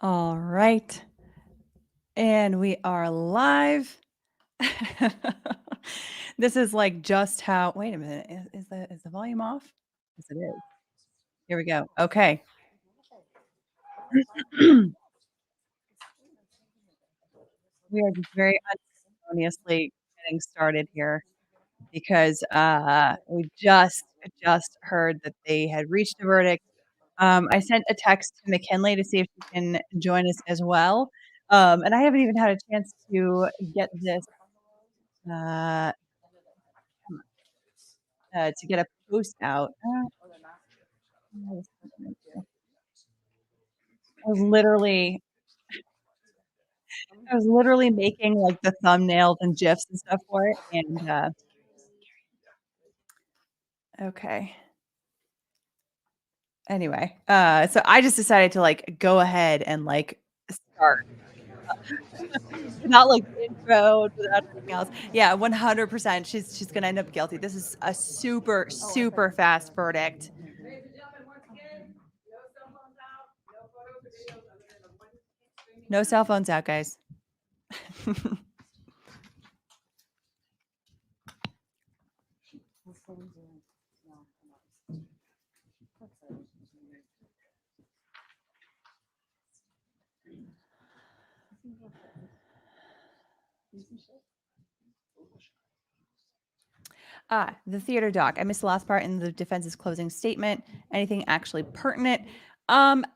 All right. And we are live. This is like just how, wait a minute. Is the volume off? Yes, it is. Here we go. Okay. We are just very unceremoniously getting started here because we just heard that they had reached a verdict. I sent a text to McKinley to see if she can join us as well. And I haven't even had a chance to get this uh, to get a post out. I was literally I was literally making, like, the thumbnails and GIFs and stuff for it, and, okay. Anyway, so I just decided to, like, go ahead and, like, start without, like, intro, without anything else. Yeah, 100%, she's gonna end up guilty. This is a super, super fast verdict. No cell phones out, guys. The theater doc. I missed the last part in the defense's closing statement. Anything actually pertinent? Um,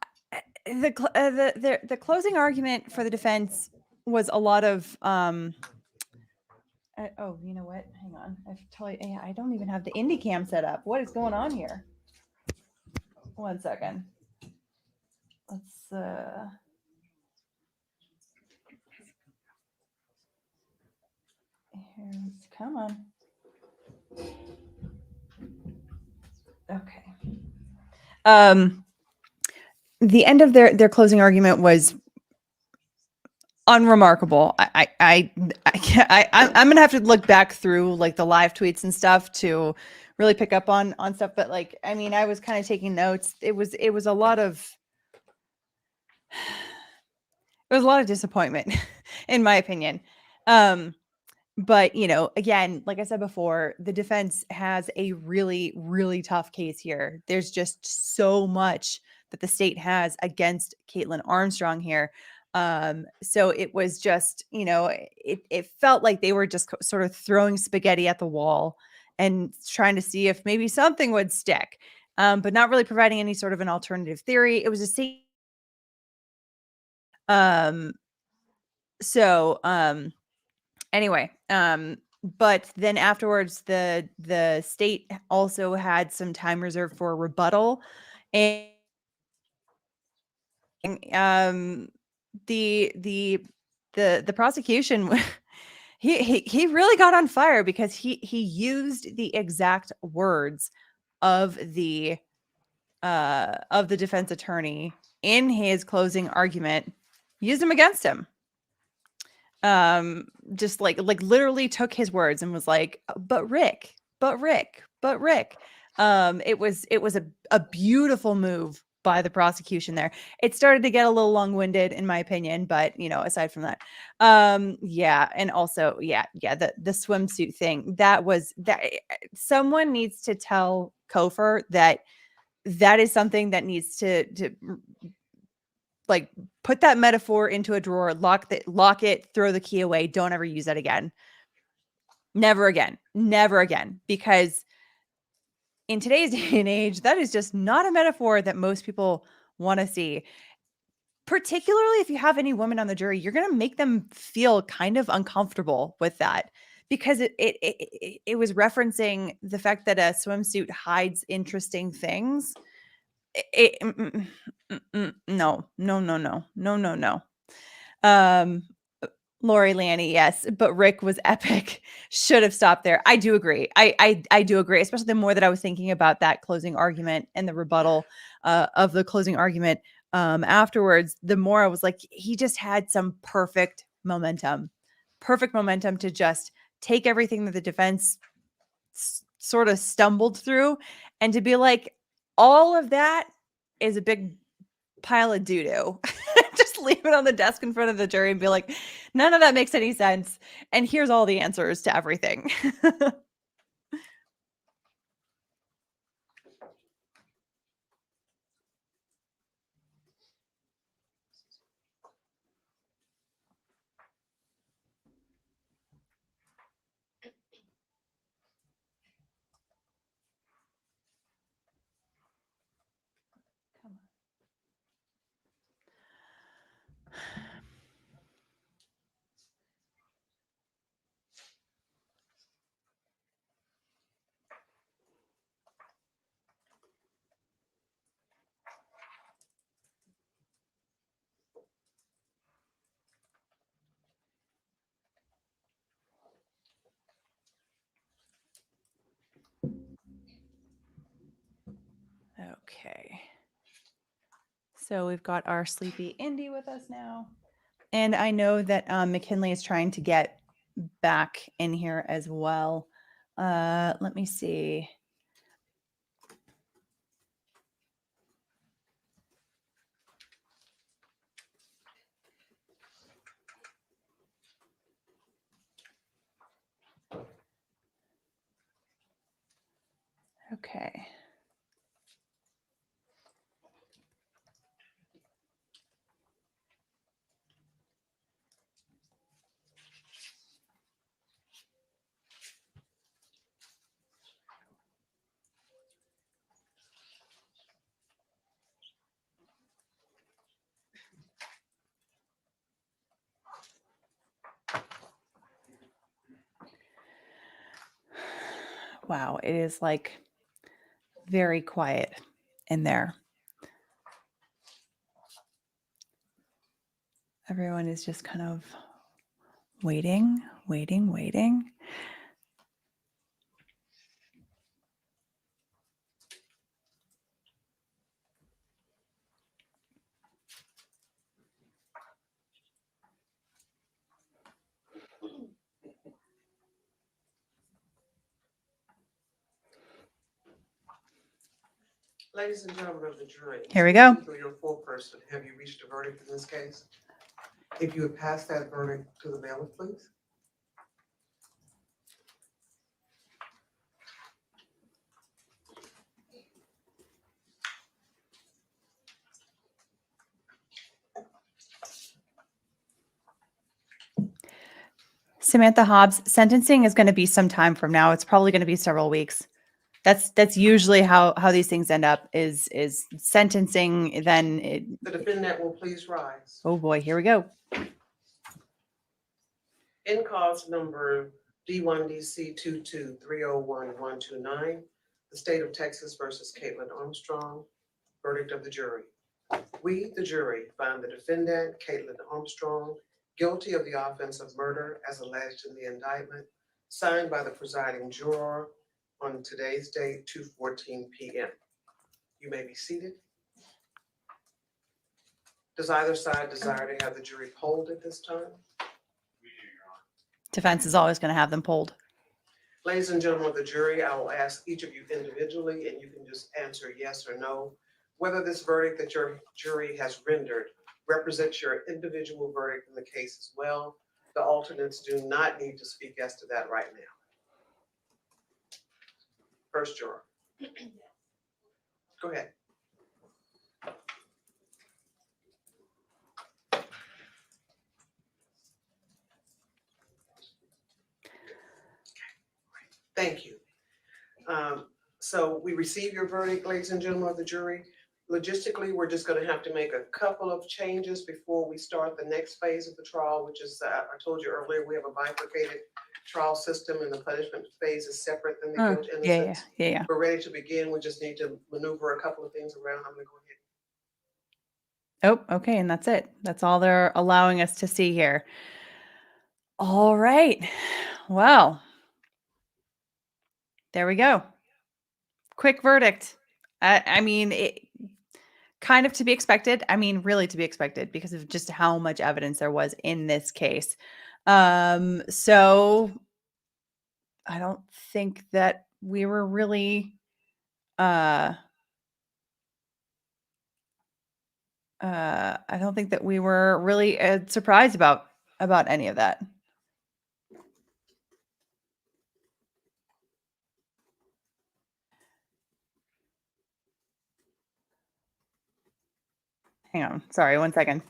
the closing argument for the defense was a lot of oh, you know what? Hang on. I don't even have the indie cam set up. What is going on here? 1 second. Let's come on. Okay. The end of their closing argument was unremarkable. I'm gonna have to look back through like the live tweets and stuff to really pick up on stuff. But like, I mean, I was kind of taking notes. It was a lot of disappointment, in my opinion. But you know, again, like I said before, the defense has a really, really tough case here. There's just so much that the state has against Kaitlin Armstrong here. So it was just, you know, it felt like they were just sort of throwing spaghetti at the wall and trying to see if maybe something would stick, but not really providing any sort of an alternative theory. It was a state. Um, so anyway, but then afterwards, the state also had some time reserved for rebuttal, and um, the prosecution he really got on fire because he used the exact words of the defense attorney in his closing argument, used them against him. Just like literally took his words and was like, but Rick. It was a beautiful move by the prosecution there. It started to get a little long-winded in my opinion, but you know, aside from that, yeah. And also, the swimsuit thing, that someone needs to tell Kofor that is something that needs to like put that metaphor into a drawer, lock it, throw the key away. Don't ever use that again. Never again. Never again. Because in today's day and age, that is just not a metaphor that most people want to see. Particularly if you have any women on the jury, you're going to make them feel kind of uncomfortable with that, because it was referencing the fact that a swimsuit hides interesting things. No. Lori Lanny, yes, but Rick was epic. Should have stopped there. I do agree. I do agree, especially the more that I was thinking about that closing argument and the rebuttal of the closing argument afterwards, the more I was like, he just had some perfect momentum to just take everything that the defense sort of stumbled through and to be like, all of that is a big pile of doo-doo. Just just leave it on the desk in front of the jury and be like, none of that makes any sense. And here's all the answers to everything. Okay. So we've got our sleepy Indy with us now. And I know that McKinley is trying to get back in here as well. Let me see. Okay. Wow, it is like very quiet in there. Everyone is just kind of waiting. Ladies and gentlemen of the jury. Here we go. Speaking for your foreperson, have you reached a verdict in this case? If you would pass that verdict to the bailiff, please. Samantha Hobbs, sentencing is going to be some time from now. It's probably going to be several weeks. That's usually how these things end up is sentencing. Then The defendant will please rise. oh boy, here we go. In cause number D1DC 223011129, the state of Texas versus Kaitlin Armstrong, verdict of the jury. We, the jury, find the defendant, Kaitlin Armstrong, guilty of the offense of murder as alleged in the indictment, signed by the presiding juror on today's date, 2:14 p.m. You may be seated. Does either side desire to have the jury polled at this time? Defense is always going to have them pulled. Ladies and gentlemen of the jury, I will ask each of you individually, and you can just answer yes or no, whether this verdict that your jury has rendered represents your individual verdict in the case as well. The alternates do not need to speak as to that right now. First juror. Go ahead. Thank you. So we receive your verdict, ladies and gentlemen of the jury. Logistically, we're just going to have to make a couple of changes before we start the next phase of the trial, which is, I told you earlier, we have a bifurcated trial system and the punishment phase is separate than the guilt innocence. Yeah. We're ready to begin. We just need to maneuver a couple of things around. I'm going to go ahead. Oh, okay, and that's it. That's all they're allowing us to see here. All right. Well, there we go. Quick verdict. I mean, it kind of to be expected. I mean, really to be expected because of just how much evidence there was in this case. So I don't think that we were really I don't think that we were really surprised about any of that. Hang on. Sorry, 1 second.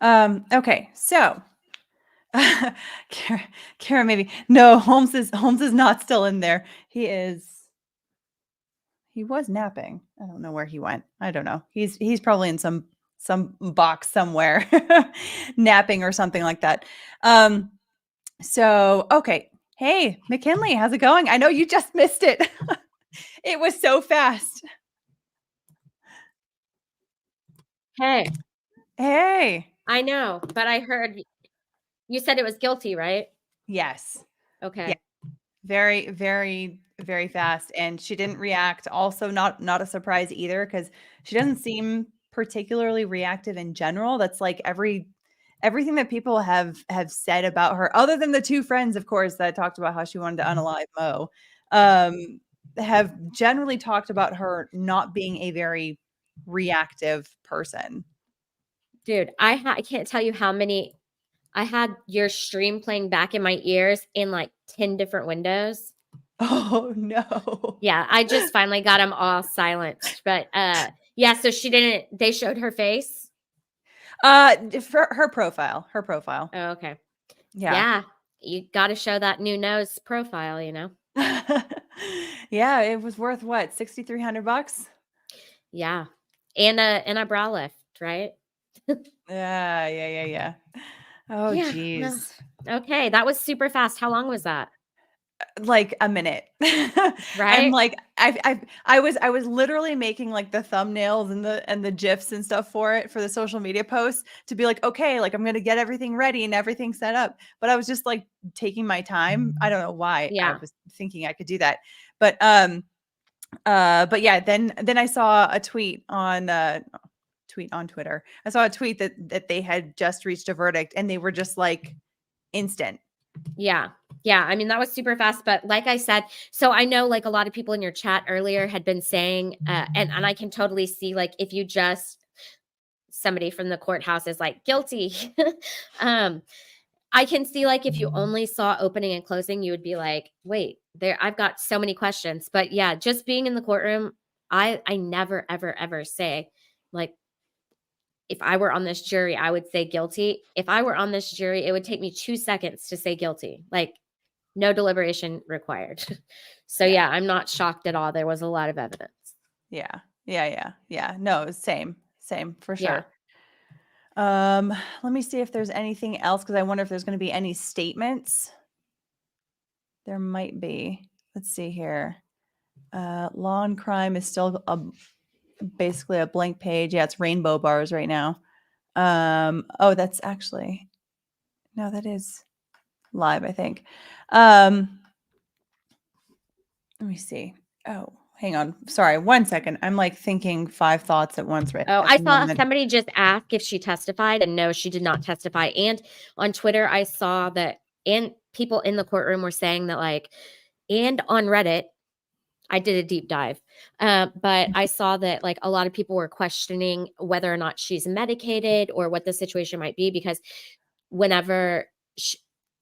Okay, so Kara, maybe no. Holmes is not still in there. He was napping. I don't know where he went. I don't know. He's probably in some box somewhere, napping or something like that. So okay. Hey, McKinley, how's it going? I know you just missed it. It was so fast. Hey, Hey. I know, but I heard you said it was guilty, right? Yes. Okay. Very, very, very fast. And she didn't react. Also, not a surprise either, because she doesn't seem particularly reactive in general. That's like everything that people have said about her, other than the two friends, of course, that talked about how she wanted to unalive Mo, have generally talked about her not being a very reactive person. Dude, I can't tell you how many I had your stream playing back in my ears in like 10 different windows. Oh no. Yeah, I just finally got them all silenced. But yeah, so they showed her face. For her profile. Oh, okay. Yeah. Yeah. You got to show that new nose profile, you know? Yeah, it was worth what, $6,300? Yeah. And a brow lift, right? Yeah. Oh, Yeah. geez. Okay, that was super fast. How long was that? Like a minute. I'm Right? like, I was literally making like the thumbnails and the GIFs and stuff for it for the social media posts to be like, okay, like I'm gonna get everything ready and everything set up. But I was just like taking my time. I don't know why I Yeah. was thinking I could do that. But yeah, then I saw a tweet on Twitter. I saw a tweet that they had just reached a verdict and they were just like instant. Yeah. Yeah. I mean, that was super fast. But like I said, so I know like a lot of people in your chat earlier had been saying, and I can totally see like if you just somebody from the courthouse is like guilty. I can see like if you only saw opening and closing, you would be like, wait, there I've got so many questions. But yeah, just being in the courtroom, I never, ever, ever say like if I were on this jury, I would say guilty. If I were on this jury, it would take me 2 seconds to say guilty. Like no deliberation required. So yeah, I'm not shocked at all. There was a lot of evidence. Yeah. No, same for Yeah. sure. Let me see if there's anything else, because I wonder if there's going to be any statements. There might be. Let's see here. Law and crime is still basically a blank page. Yeah, it's rainbow bars right now. Oh, that's actually no, that is live, I think. Let me see. Oh, hang on. Sorry, 1 second. I'm like thinking 5 thoughts at once right Oh, at I the saw moment. somebody just ask if she testified, and no, she did not testify. And on Twitter, I saw that, and people in the courtroom were saying that, like, and on Reddit, I did a deep dive, but I saw that like a lot of people were questioning whether or not she's medicated or what the situation might be, because whenever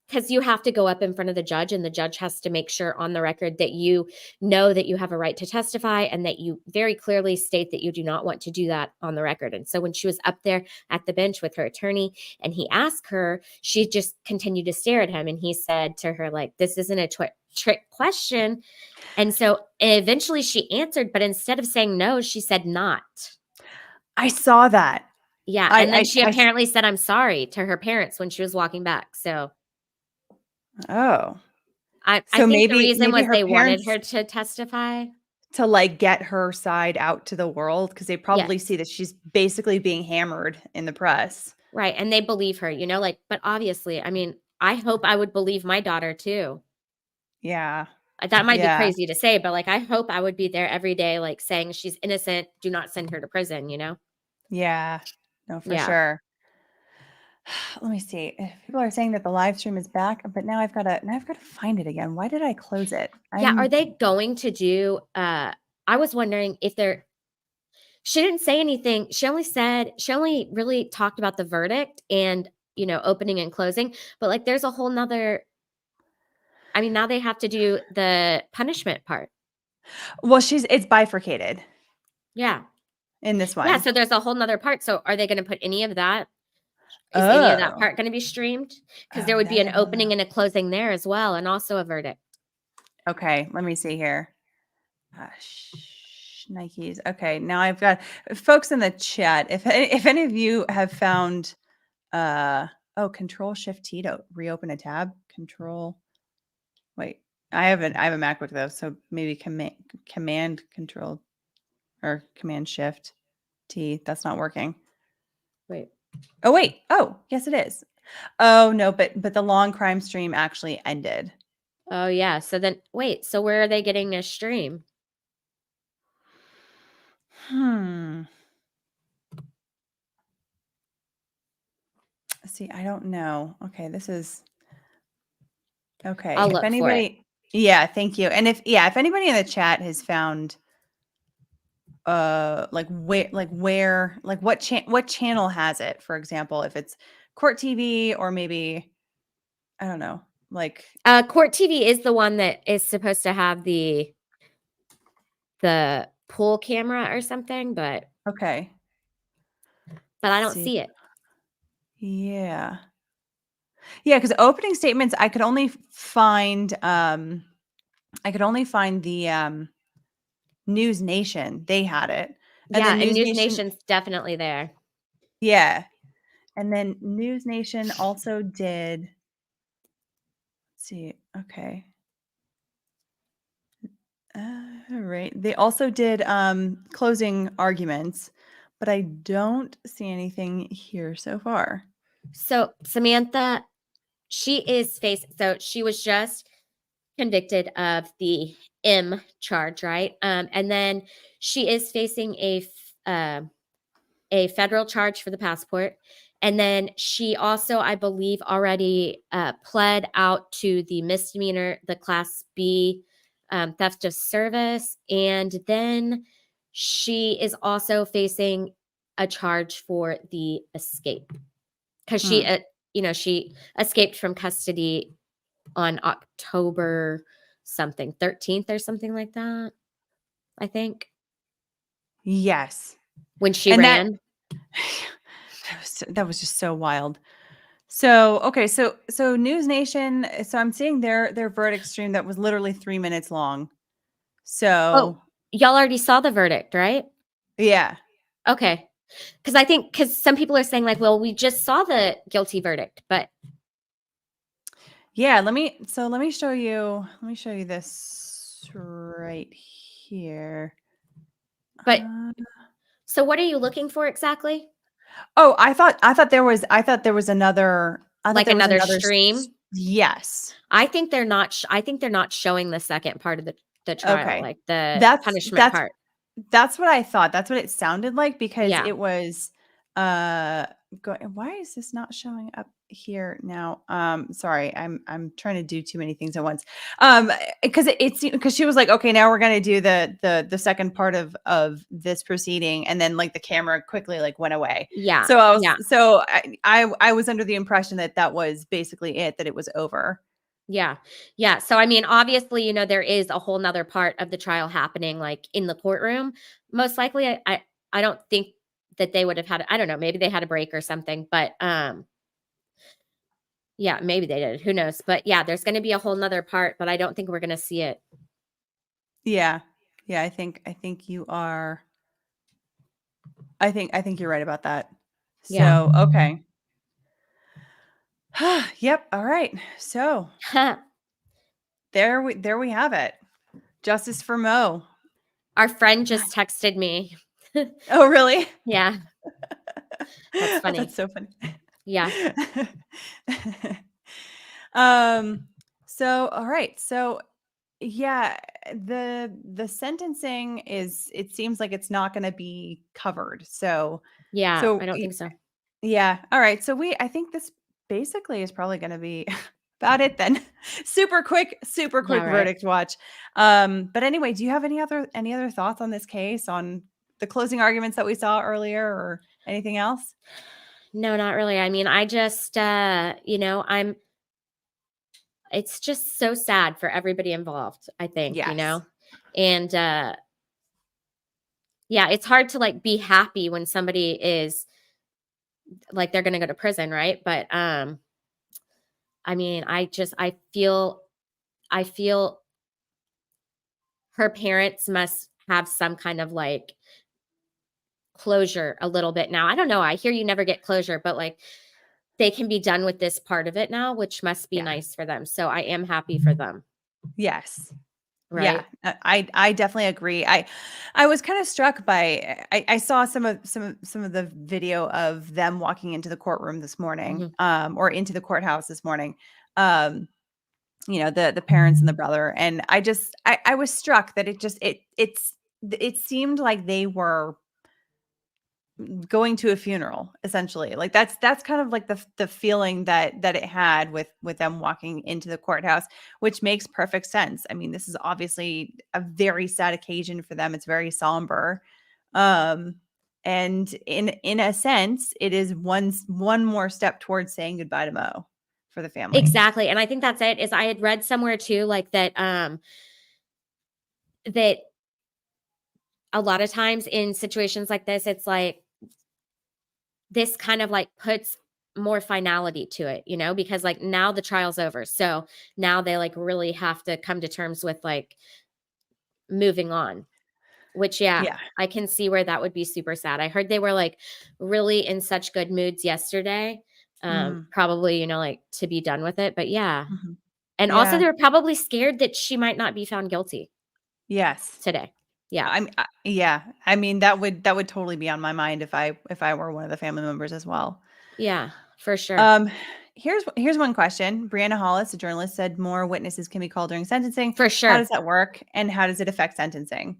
because you have to go up in front of the judge, and the judge has to make sure on the record that you know that you have a right to testify and that you very clearly state that you do not want to do that on the record. And so when she was up there at the bench with her attorney and he asked her, she just continued to stare at him, and he said to her, like, this isn't a trick question. And so eventually she answered, but instead of saying no, she said not. I saw that. Yeah. And then she apparently said, I'm sorry to her parents when she was walking back. So oh. I So think the maybe reason was her they wanted parents her to testify. to like get her side out to the world, because they probably Yes. see that she's basically being hammered in the press. Right. And they believe her, you know, like, but obviously, I mean, I hope I would believe my daughter too. Yeah. That might be Yeah. crazy to say, but like, I hope I would be there every day, like saying she's innocent. Do not send her to prison, you know? Yeah. No, for Yeah. sure. Let me see. People are saying that the live stream is back, but now I've got to find it again. Why did I close it? Yeah, are they going to do I was wondering if they're she didn't say anything. She only really talked about the verdict and, opening and closing, but like there's a whole nother I mean, now they have to do the punishment part. Well, it's bifurcated Yeah. in this Yeah, one. so there's a whole nother part. So are they going to put any of that? Is any of that Oh. part going to be streamed? Because there Oh, would be that an I don't know. opening and a closing there as well, and also a verdict. Okay, let me see here. Nikes. Okay, now I've got folks in the chat. If any of you have found Control Shift T to reopen a tab. Control. Wait, I have a MacBook though, so maybe Command Control or Command Shift T. That's not working. Wait. Oh wait. Oh yes, it is. Oh no, but the long crime stream actually ended. Oh yeah. So then wait, so where are they getting a stream? See, I don't know. Okay, this is okay. I'll If look for it. anybody, yeah, thank you. And if anybody in the chat has found what channel has it, for example, if it's Court TV or maybe I don't know, like Court TV is the one that is supposed to have the pool camera or something, but okay. I Let's don't see. see it. Yeah. Yeah, because opening statements I could only find the News Nation. They had it. And Yeah, then and News News Nation, Nation's definitely there. yeah. And then News Nation also did. Let's see. Okay. All right. They also did closing arguments, but I don't see anything here so far. So Samantha, she was just convicted of the M charge, right? And then she is facing a federal charge for the passport. And then she also, I believe, already pled out to the misdemeanor, the Class B theft of service. And then she is also facing a charge for the escape because she escaped from custody on October something, 13th or something like that, I think, Yes. when she And ran. that was just so wild. So, okay, so News Nation, so I'm seeing their verdict stream that was literally 3 minutes long. So, Oh, y'all already saw the verdict, right? yeah. Okay. Because some people are saying like, well, we just saw the guilty verdict, but Yeah, let me show you this right here. but so what are you looking for exactly? Oh, I thought there was another Like another stream? Yes. I think they're not I think they're not showing the second part of the trial, Okay. like the That's punishment part. that's what I thought. That's what it sounded like because Yeah. it was why is this not showing up here now? Sorry, I'm trying to do too many things at once. Because because she was like, okay, now we're gonna do the second part of this proceeding, and then like the camera quickly like went away. Yeah. So I was Yeah. so I was under the impression that was basically it, that it was over. Yeah. Yeah. So, I mean, obviously, there is a whole nother part of the trial happening, like in the courtroom. Most likely, I don't think that they would have had, I don't know, maybe they had a break or something, but, yeah, maybe they did. Who knows? But yeah, there's going to be a whole nother part, but I don't think we're going to see it. Yeah. Yeah, I think you are. I think you're right about that. Yeah. So, okay. Yep. All right. So there we have it. Justice for Mo. Our friend just texted me. Oh, really? Yeah. That's funny. That's so funny. Yeah. So all right. So yeah, the sentencing it seems like it's not going to be covered. So Yeah. I don't think so. Yeah. All right. So I think this basically is probably going to be about it then. Super quick Yeah, right. verdict watch. But anyway, do you have any other thoughts on this case, on the closing arguments that we saw earlier, or anything else? No, not really. I mean, I just, it's just so sad for everybody involved, I think, Yes. and, yeah, it's hard to like be happy when somebody is like, they're going to go to prison. Right. But, I mean, I feel her parents must have some kind of like closure a little bit now. I don't know. I hear you never get closure, but like they can be done with this part of it now, which must be Yeah. nice for them. So I am happy for them. Yes. Yeah, Right. I definitely agree. I was kind of struck by, I saw some of the video of them walking into the courtroom this morning, Mhm. or into the courthouse this morning. Um, the parents and the brother, and I was struck that it seemed like they were going to a funeral, essentially. Like that's kind of like the feeling that it had with them walking into the courthouse, which makes perfect sense. I mean, this is obviously a very sad occasion for them. It's very somber. Um and in a sense, it is one more step towards saying goodbye to Mo for the family. Exactly. And I think that's it. Is I had read somewhere too, like that a lot of times in situations like this, it's like this kind of like puts more finality to it, because like now the trial's over. So now they like really have to come to terms with like moving on, which, yeah, Yeah. I can see where that would be super sad. I heard they were like really in such good moods yesterday. Mm, Probably, like to be done with it. But yeah. mhm. And also Yeah. they were probably scared that she might not be found guilty Yes. today. Yeah. Yeah. I mean, that would totally be on my mind if I were one of the family members as well. Yeah, for sure. Um, here's one question. Brianna Hollis, a journalist, said more witnesses can be called during sentencing. For How sure. does that work, and how does it affect sentencing?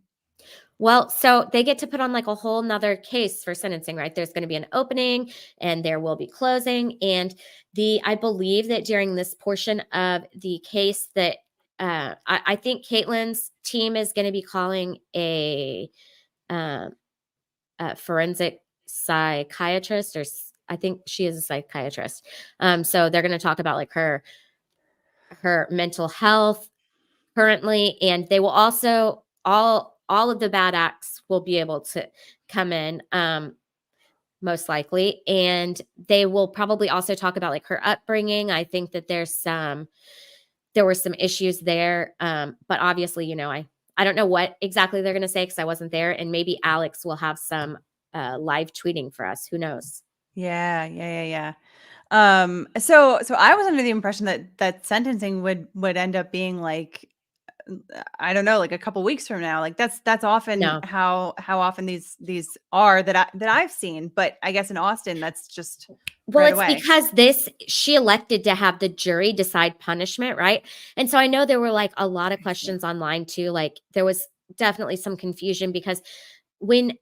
Well, so they get to put on like a whole nother case for sentencing, right? There's going to be an opening and there will be closing. And I believe that during this portion of the case that I think Caitlin's team is going to be calling um, a forensic psychiatrist, I think she is a psychiatrist. So they're going to talk about like her mental health currently, and they will also all of the bad acts will be able to come in, most likely, and they will probably also talk about like her upbringing. I think that there were some issues there, but obviously, I don't know what exactly they're going to say because I wasn't there, and maybe Alex will have some live tweeting for us. Who knows? Yeah, yeah, yeah, yeah. So I was under the impression that sentencing would end up being like, I don't know, like a couple weeks from now. Like that's often No. how often these are that I've seen. But I guess in Austin, that's just Well, right it's away. because she elected to have the jury decide punishment, right? And so I know there were like a lot of I see. questions online too. Like there was definitely some confusion because when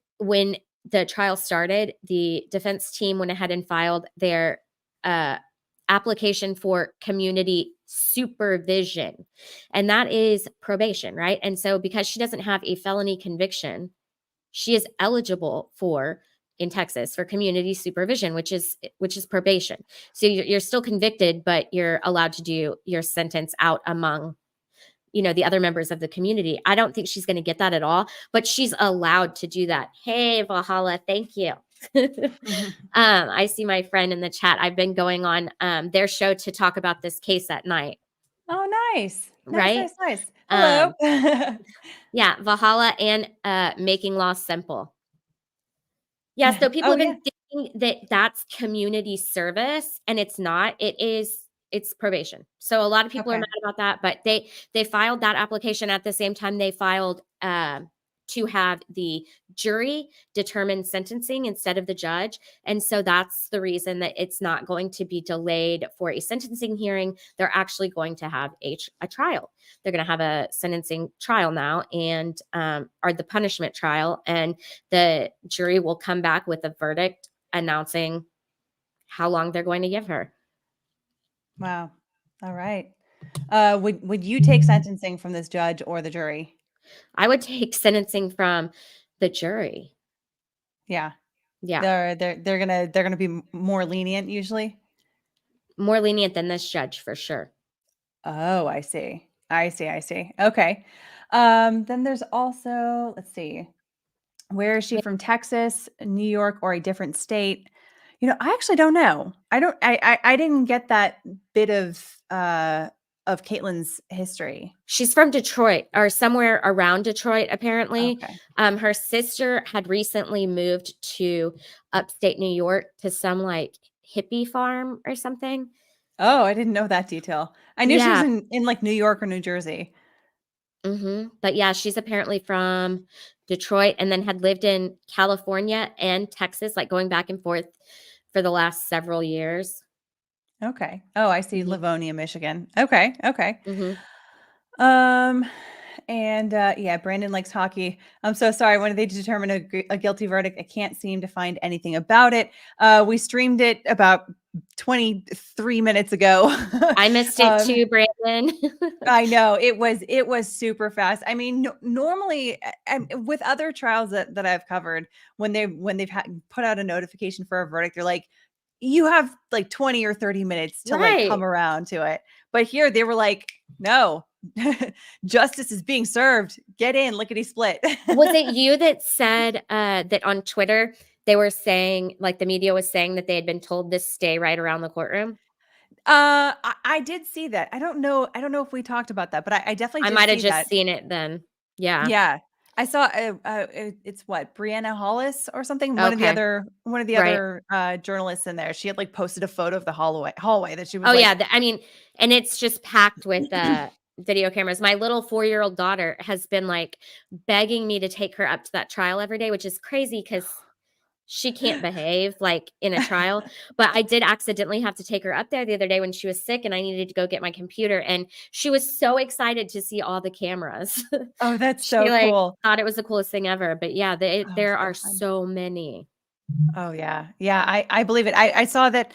the trial started, the defense team went ahead and filed their uh application for community supervision. And that is probation, right? And so because she doesn't have a felony conviction, she is eligible for in Texas for community supervision, which is probation. So you're still convicted, but you're allowed to do your sentence out among the other members of the community. I don't think she's going to get that at all, but she's allowed to do that. Hey, Valhalla, thank you. I see my friend in the chat. I've been going on their show to talk about this case at night, Oh, nice. Nice, right? nice, nice. Hello. Um, yeah, Valhalla and Making Law Simple. Yeah, so people Oh, have yeah. been thinking that that's community service, and it's not. It's probation. So a lot of people are Okay. mad about that, but they filed that application at the same time they filed to have the jury determine sentencing instead of the judge. And so that's the reason that it's not going to be delayed for a sentencing hearing. They're actually going to have a trial. They're going to have a sentencing trial now, and or the punishment trial, and the jury will come back with a verdict announcing how long they're going to give her. Wow. All right. Would you take sentencing from this judge or the jury? I would take sentencing from the jury. Yeah. Yeah. They're gonna be more lenient usually. More lenient than this judge for sure. Oh, I see. I see. I see. Okay. Then there's also, let's see, where is she Wait, from? Texas, New York, or a different state? I actually don't know. I didn't get that bit of Caitlin's history. she's from Detroit or somewhere around Detroit, apparently. Okay. Her sister had recently moved to upstate New York to some like hippie farm or something. Oh, I didn't know that detail. I knew she was Yeah. in like New York or New Jersey. But yeah, she's apparently from Detroit and then had lived in California and Texas, like going back and forth for the last several years. Okay. Oh, I see. Mhm. Livonia, Michigan. Okay. Okay. Mhm. Um, and yeah, Brandon likes hockey. I'm so sorry. When did they determine a guilty verdict? I can't seem to find anything about it. We streamed it about 23 minutes ago. I missed it too, Brandon. I know it was super fast. I mean, normally with other trials that I've covered, when they've put out a notification for a verdict, they're like, you have like 20 or 30 minutes to like come Right. around to it. But here they were like, no, justice is being served. Get in, lickety split. Was it you that said that on Twitter they were saying, like the media was saying that they had been told to stay right around the courtroom? I did see that. I don't know. I don't know if we talked about that, but I definitely I did might have see just that. seen it then. Yeah. Yeah. I saw it's what, Brianna Hollis or something, Okay. one of the Right. other journalists in there. She had like posted a photo of the hallway that she was Oh like, yeah. I mean, and it's just packed with video cameras. My little 4-year-old daughter has been like begging me to take her up to that trial every day, which is crazy because she can't behave like in a trial. But I did accidentally have to take her up there the other day when she was sick and I needed to go get my computer. And she was so excited to see all the cameras. oh, that's She so like cool. thought it was the coolest thing ever. But yeah, Oh, there so are fun. so many. Oh yeah. Yeah. I believe it. I saw that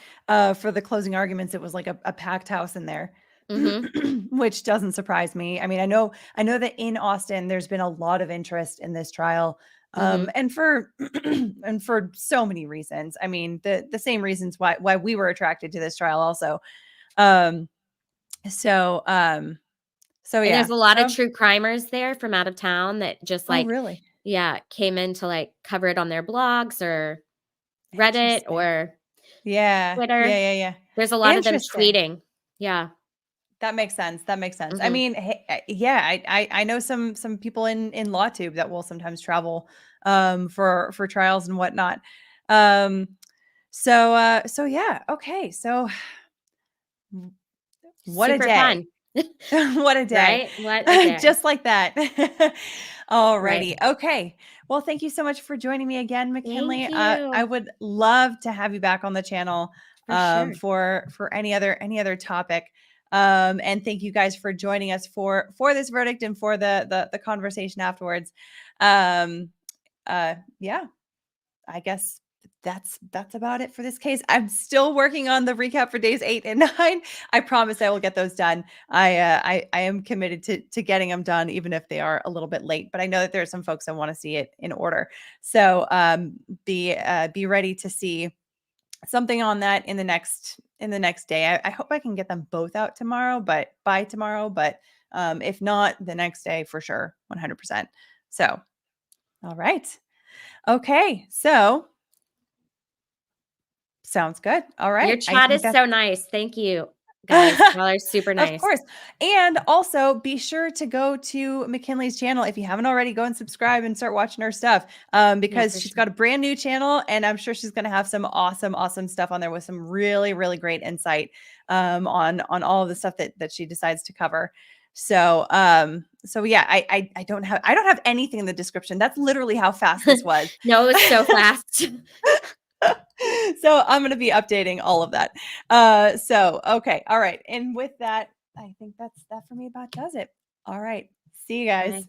for the closing arguments, it was like a packed house in there. Hmm. Which doesn't surprise me. I mean, I know that in Austin there's been a lot of interest in this trial. Hmm. And for and for so many reasons. I mean, the same reasons why we were attracted to this trial also. Um so so And yeah. there's a lot of So true crimers there from out of town that just oh like, really? yeah, came in to like cover it on their blogs or Reddit Interesting. or Yeah. Twitter. Yeah, yeah, There's a yeah. lot of them Interesting. tweeting. Yeah. That makes sense. That makes sense. I Hmm. mean, yeah, I know some people in LawTube that will sometimes travel for trials and whatnot. Um so yeah, okay. So what a Super day. fun. What a day. Right? What a day. Just like that. Right. Alrighty. Okay. Well, thank you so much for joining me again, Thank McKinley. I you. would love to have you back on the channel For sure. for any other topic. And thank you guys for joining us for this verdict and for the conversation afterwards. Yeah, I guess that's about it for this case. I'm still working on the recap for days 8 and 9. I promise I will get those done. I am committed to getting them done, even if they are a little bit late. But I know that there are some folks that want to see it in order. So be ready to see something on that in the next day. I hope I can get them both out tomorrow, but by tomorrow. But if not, the next day for sure, 100%. So all right. Okay. So sounds good. All Your right. I chat think is that's so nice. Thank you, guys. Y'all are super of nice. course. And also be sure to go to McKinley's channel. If you haven't already, go and subscribe and start watching her stuff. Yeah, Because for she's sure. got a brand new channel and I'm sure she's going to have some awesome stuff on there with some really, really great insight on all of the stuff that she decides to cover. So so yeah, I don't have anything in the description. That's literally how fast this was. No, it was so fast. So I'm going to be updating all of that. So, okay. All right. And with that, I think that for me about does it. All right. See you guys. Bye.